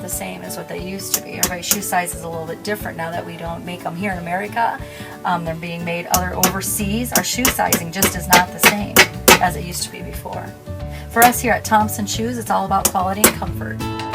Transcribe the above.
the same as what they used to be. Everybody's shoe size is a little bit different now that we don't make them here in America. They're being made other overseas. Our shoe sizing just is not the same as it used to be before. For us here at Thompson Shoes, it's all about quality and comfort.